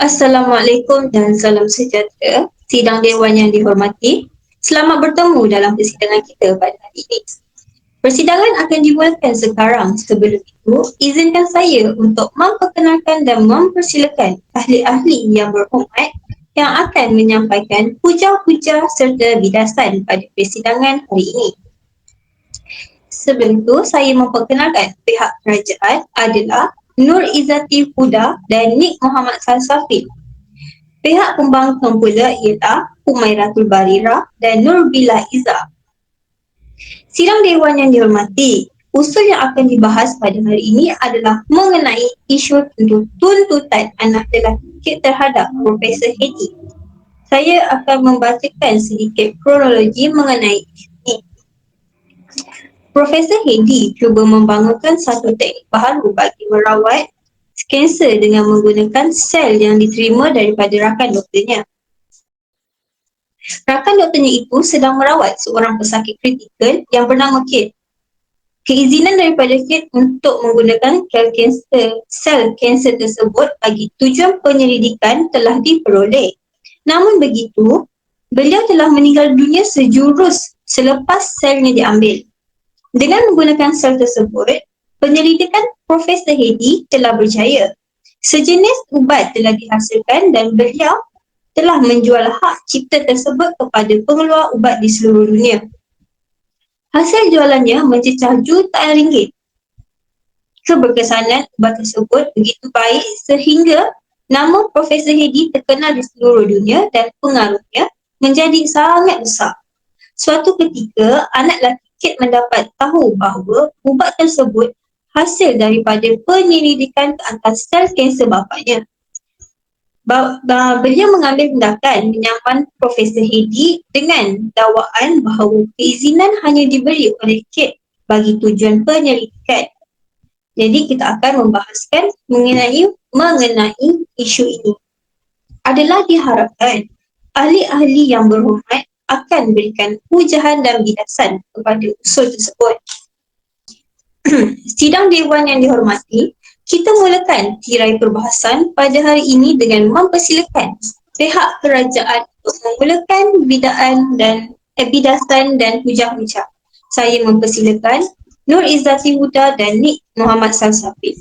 Assalamualaikum dan salam sejahtera, sidang Dewan yang dihormati. Selamat bertemu dalam persidangan kita pada hari ini. Persidangan akan dimulakan sekarang. Sebelum itu, izinkan saya untuk memperkenalkan dan mempersilakan ahli-ahli yang berhormat yang akan menyampaikan hujah-hujah serta bidasan pada persidangan hari ini. Sebelum itu, saya memperkenalkan pihak kerajaan adalah Nur Izzati Huda dan Nik Muhammad Salsafil. Pihak pembangkang pula ialah Humairatul Barira dan Nurbillah Izzah. Sidang Dewan yang dihormati, usul yang akan dibahas pada hari ini adalah mengenai isu tuntutan anak lelaki terhadap Profesor Hedi. Saya akan membacakan sedikit kronologi mengenai isu ini. Profesor Hedi cuba membangunkan satu teknik baharu bagi merawat kanser dengan menggunakan sel yang diterima daripada rakan doktornya. Rakan doktornya itu sedang merawat seorang pesakit kritikal yang bernama Kate. Keizinan daripada Kate untuk menggunakan sel kanser tersebut bagi tujuan penyelidikan telah diperoleh. Namun begitu, beliau telah meninggal dunia sejurus selepas selnya diambil. Dengan menggunakan sel tersebut, penyelidikan Profesor Hedi telah berjaya. Sejenis ubat telah dihasilkan dan beliau telah menjual hak cipta tersebut kepada pengeluar ubat di seluruh dunia. Hasil jualannya mencecah jutaan ringgit. Keberkesanan ubat tersebut begitu baik sehingga nama Profesor Hedi terkenal di seluruh dunia dan pengaruhnya menjadi sangat besar. Suatu ketika, anak lelaki Kate mendapat tahu bahawa ubat tersebut hasil daripada penyelidikan ke atas sel kanser bapaknya. Beliau mengambil tindakan menyampan Profesor Hedi dengan dakwaan bahawa keizinan hanya diberi oleh Kate bagi tujuan penyelidikan. Jadi kita akan membahaskan mengenai isu ini. Adalah diharapkan ahli-ahli yang berhormat akan berikan hujahan dan bidasan kepada usul tersebut. Sidang Dewan yang dihormati, kita mulakan tirai perbahasan pada hari ini dengan mempersilakan pihak kerajaan untuk memulakan bidasan dan hujah-hujah. Saya mempersilakan Nur Izzati Huda dan Nik Muhammad Salsafil.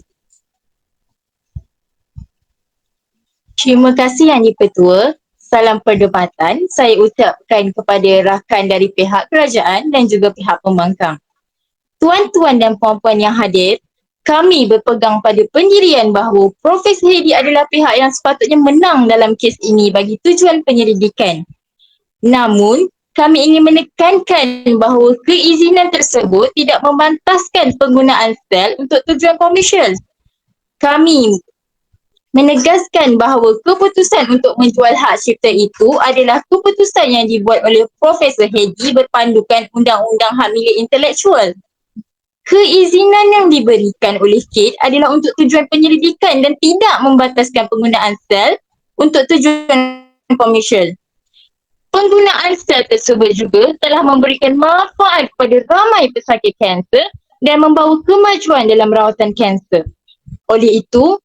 Terima kasih Yang di-Pertua. Salam perdebatan saya ucapkan kepada rakan dari pihak kerajaan dan juga pihak pembangkang. Tuan-tuan dan puan-puan yang hadir, kami berpegang pada pendirian bahawa Profesor Hedi adalah pihak yang sepatutnya menang dalam kes ini bagi tujuan penyelidikan. Namun, kami ingin menekankan bahawa keizinan tersebut tidak membantaskan penggunaan sel untuk tujuan komersial. Kami menegaskan bahawa keputusan untuk menjual hak cipta itu adalah keputusan yang dibuat oleh Profesor Hedi berpandukan Undang-Undang Hak Milik Intelektual. Keizinan yang diberikan oleh Kate adalah untuk tujuan penyelidikan dan tidak membataskan penggunaan sel untuk tujuan komersial. Penggunaan sel tersebut juga telah memberikan manfaat kepada ramai pesakit kanser dan membawa kemajuan dalam rawatan kanser. Oleh itu,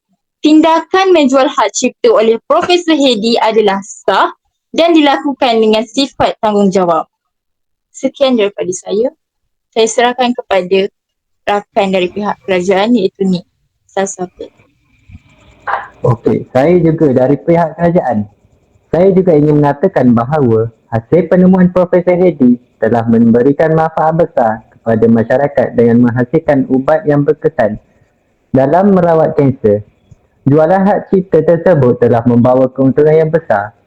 tindakan menjual hak cipta oleh Profesor Hedi adalah sah dan dilakukan dengan sifat tanggungjawab. Sekian daripada saya. Saya serahkan kepada rakan dari pihak kerajaan iaitu Nik Salsafil. Okey, saya juga dari pihak kerajaan. Saya juga ingin mengatakan bahawa hasil penemuan Profesor Hedi telah memberikan manfaat besar kepada masyarakat dengan menghasilkan ubat yang berkesan dalam merawat kanser. Jualan hak cipta tersebut telah membawa keuntungan yang besar.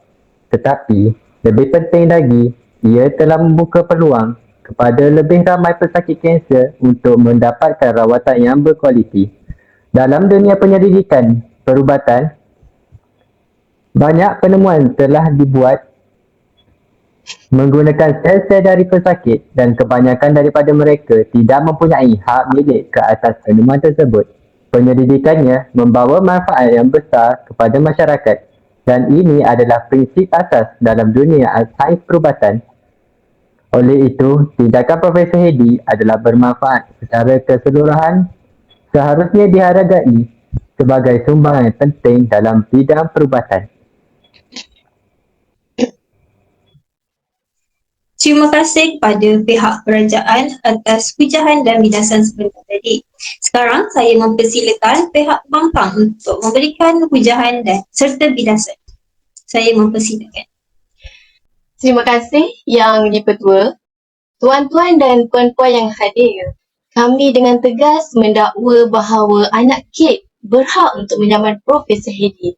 Tetapi, lebih penting lagi, ia telah membuka peluang kepada lebih ramai pesakit kanser untuk mendapatkan rawatan yang berkualiti. Dalam dunia penyelidikan perubatan, banyak penemuan telah dibuat menggunakan sel-sel dari pesakit dan kebanyakan daripada mereka tidak mempunyai hak milik ke atas penemuan tersebut. Penyelidikannya membawa manfaat yang besar kepada masyarakat dan ini adalah prinsip asas dalam dunia sains perubatan. Oleh itu, tindakan Profesor Hedi adalah bermanfaat secara keseluruhan, seharusnya dihargai sebagai sumbangan penting dalam bidang perubatan. Terima kasih kepada pihak kerajaan atas pujahan dan bidasan sebentar tadi. Sekarang saya mempersilakan pihak pembangkang untuk memberikan pujahan dan serta bidasan. Saya mempersilakan. Terima kasih Yang di-Pertua. Tuan-tuan dan puan-puan yang hadir, kami dengan tegas mendakwa bahawa anak Kate berhak untuk menyamar Profesor Hedi.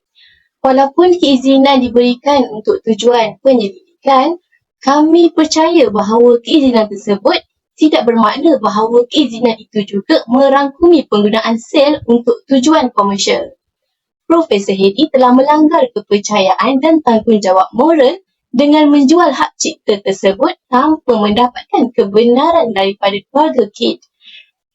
Walaupun keizinan diberikan untuk tujuan penyelidikan, kami percaya bahawa keizinan tersebut tidak bermakna bahawa keizinan itu juga merangkumi penggunaan sel untuk tujuan komersial. Profesor Hedi telah melanggar kepercayaan dan tanggungjawab moral dengan menjual hak cipta tersebut tanpa mendapatkan kebenaran daripada keluarga Kate.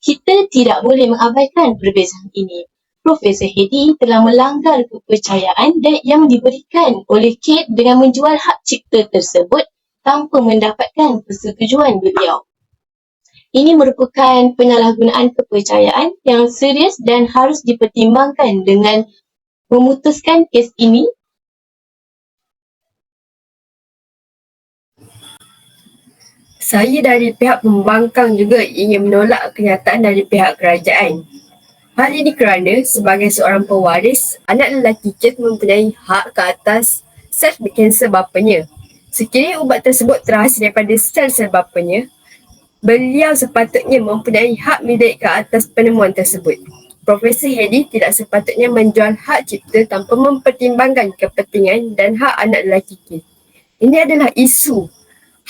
Kita tidak boleh mengabaikan perbezaan ini. Profesor Hedi telah melanggar kepercayaan yang diberikan oleh Kate dengan menjual hak cipta tersebut tanpa mendapatkan persetujuan beliau. Ini merupakan penyalahgunaan kepercayaan yang serius dan harus dipertimbangkan dengan memutuskan kes ini. Saya dari pihak pembangkang juga ingin menolak kenyataan dari pihak kerajaan. Hal ini kerana sebagai seorang pewaris, anak lelaki Kate mempunyai hak ke atas sel kanser bapanya. Sekiranya ubat tersebut terhasil daripada sel-sel bapanya, beliau sepatutnya mempunyai hak milik ke atas penemuan tersebut. Profesor Hedi tidak sepatutnya menjual hak cipta tanpa mempertimbangkan kepentingan dan hak anak lelaki Kate. Ini adalah isu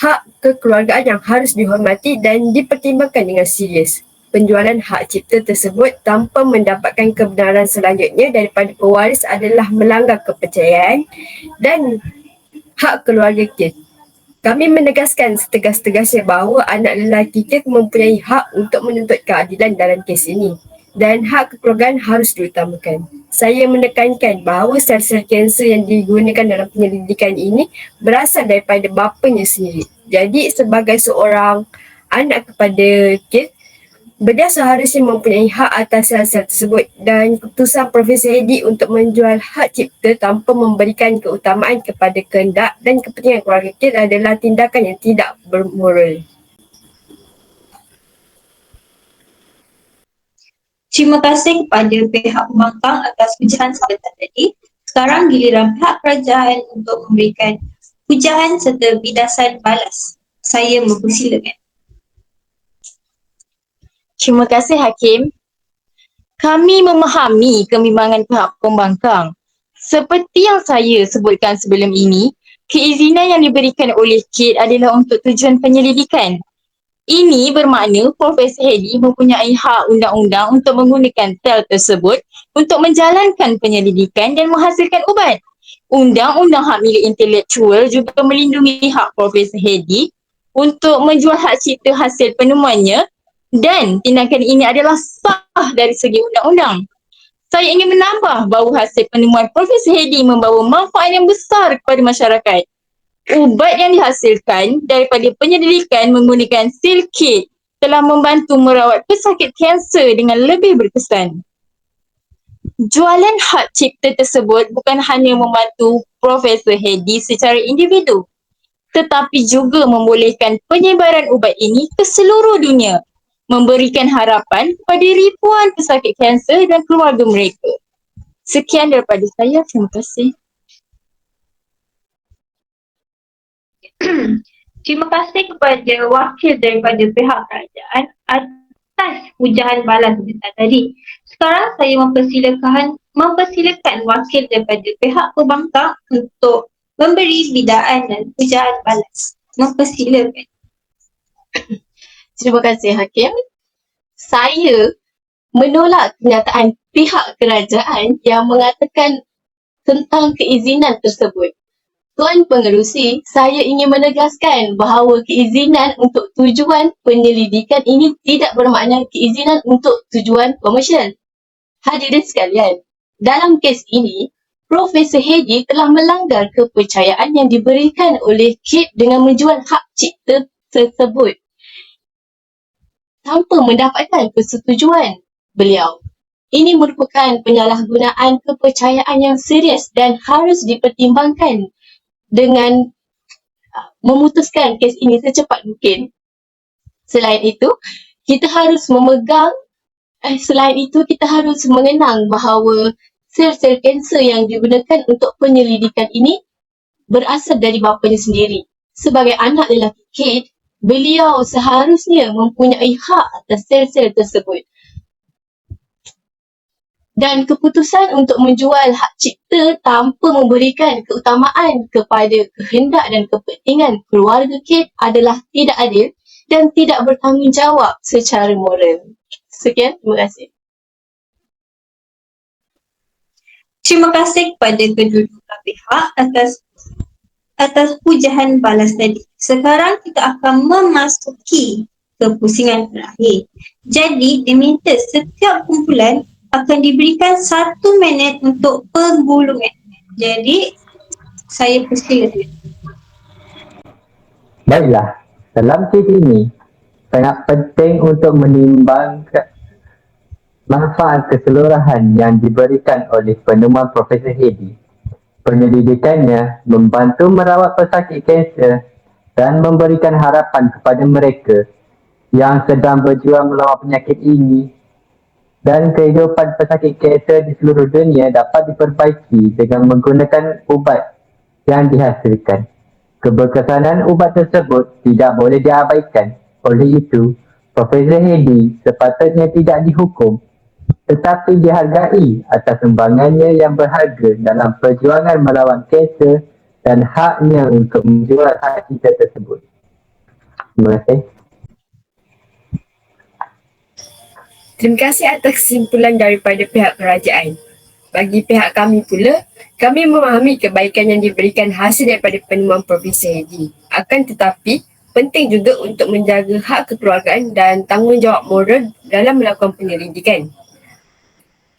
hak kekeluargaan yang harus dihormati dan dipertimbangkan dengan serius. Penjualan hak cipta tersebut tanpa mendapatkan kebenaran selanjutnya daripada pewaris adalah melanggar kepercayaan dan hak keluarga Kate. Kami menegaskan setegas-tegasnya bahawa anak lelaki Kate mempunyai hak untuk menuntut keadilan dalam kes ini dan hak kekeluargaan harus diutamakan. Saya menekankan bahawa sel-sel kanser yang digunakan dalam penyelidikan ini berasal daripada bapanya sendiri. Jadi sebagai seorang anak kepada Kate, beliau seharusnya mempunyai hak atas sel-sel tersebut dan keputusan Profesor Hedi untuk menjual hak cipta tanpa memberikan keutamaan kepada kehendak dan kepentingan keluarga Kate adalah tindakan yang tidak bermoral. Terima kasih kepada pihak pembangkang atas pujahan sebentar tadi. Sekarang giliran pihak kerajaan untuk memberikan pujahan serta bidasan balas. Saya mempersilakan. Terima kasih Hakim. Kami memahami kebimbangan pihak pembangkang. Seperti yang saya sebutkan sebelum ini, keizinan yang diberikan oleh Kate adalah untuk tujuan penyelidikan. Ini bermakna Profesor Hedi mempunyai hak undang-undang untuk menggunakan sel tersebut untuk menjalankan penyelidikan dan menghasilkan ubat. Undang-undang hak milik intelektual juga melindungi hak Profesor Hedi untuk menjual hak cipta hasil penemuannya dan tindakan ini adalah sah dari segi undang-undang. Saya ingin menambah bahawa hasil penemuan Profesor Hedi membawa manfaat yang besar kepada masyarakat. Ubat yang dihasilkan daripada penyelidikan menggunakan sel Kate telah membantu merawat pesakit kanser dengan lebih berkesan. Jualan hak cipta tersebut bukan hanya membantu Profesor Hedi secara individu, tetapi juga membolehkan penyebaran ubat ini ke seluruh dunia, memberikan harapan kepada ribuan pesakit kanser dan keluarga mereka. Sekian daripada saya. Terima kasih. Terima kasih kepada wakil daripada pihak kerajaan atas pujahan balas sebentar tadi. Sekarang saya mempersilakan wakil daripada pihak pembangkang untuk memberi bidaan dan pujahan balas. Mempersilakan. Terima kasih Hakim. Saya menolak kenyataan pihak kerajaan yang mengatakan tentang keizinan tersebut. Tuan Pengerusi, saya ingin menegaskan bahawa keizinan untuk tujuan penyelidikan ini tidak bermakna keizinan untuk tujuan komersial. Hadirin sekalian, dalam kes ini, Profesor Hedi telah melanggar kepercayaan yang diberikan oleh Kate dengan menjual hak cipta tersebut tanpa mendapatkan persetujuan beliau. Ini merupakan penyalahgunaan kepercayaan yang serius dan harus dipertimbangkan dengan memutuskan kes ini secepat mungkin. Selain itu, kita harus mengenang bahawa sel-sel kanser yang digunakan untuk penyelidikan ini berasal dari bapanya sendiri. Sebagai anak lelaki Kate, beliau seharusnya mempunyai hak atas sel-sel tersebut. Dan keputusan untuk menjual hak cipta tanpa memberikan keutamaan kepada kehendak dan kepentingan keluarga Kate adalah tidak adil dan tidak bertanggungjawab secara moral. Sekian, terima kasih. Terima kasih kepada kedua-dua pihak atas pujahan balas tadi. Sekarang kita akan memasuki ke pusingan terakhir. Jadi, diminta setiap kumpulan akan diberikan 1 minit untuk penggulungan. Jadi, saya persilakan. Baiklah, dalam kes ini sangat penting untuk menimbangkan manfaat keseluruhan yang diberikan oleh penemuan Profesor Hedi. Penyelidikannya membantu merawat pesakit kanser dan memberikan harapan kepada mereka yang sedang berjuang melawan penyakit ini, dan kehidupan pesakit kanser di seluruh dunia dapat diperbaiki dengan menggunakan ubat yang dihasilkan. Keberkesanan ubat tersebut tidak boleh diabaikan. Oleh itu, Profesor Hedi sepatutnya tidak dihukum, tetapi dihargai atas sumbangannya yang berharga dalam perjuangan melawan kanser dan haknya untuk menjual hak cipta tersebut. Terima kasih. Terima kasih atas kesimpulan daripada pihak kerajaan. Bagi pihak kami pula, kami memahami kebaikan yang diberikan hasil daripada penemuan Profesor Hedi. Akan tetapi, penting juga untuk menjaga hak kekeluargaan dan tanggungjawab moral dalam melakukan penyelidikan.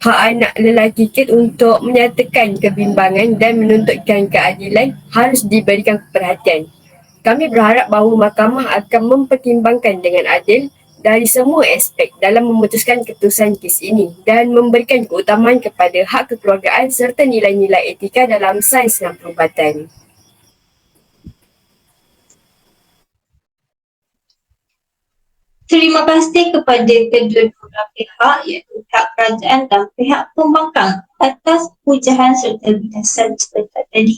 Hak anak lelaki Kate untuk menyatakan kebimbangan dan menuntutkan keadilan harus diberikan perhatian. Kami berharap bahawa mahkamah akan mempertimbangkan dengan adil dari semua aspek dalam memutuskan keputusan kes ini dan memberikan keutamaan kepada hak kekeluargaan serta nilai-nilai etika dalam sains dan perubatan. Terima kasih kepada kedua-dua pihak, iaitu pihak kerajaan dan pihak pembangkang atas pujahan serta binasan seperti tadi.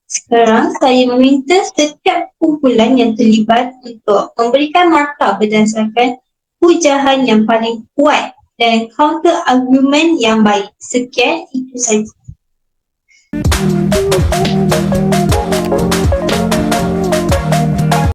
Sekarang saya meminta setiap kumpulan yang terlibat untuk memberikan markah berdasarkan pujahan yang paling kuat dan counter argument yang baik. Sekian, itu saja.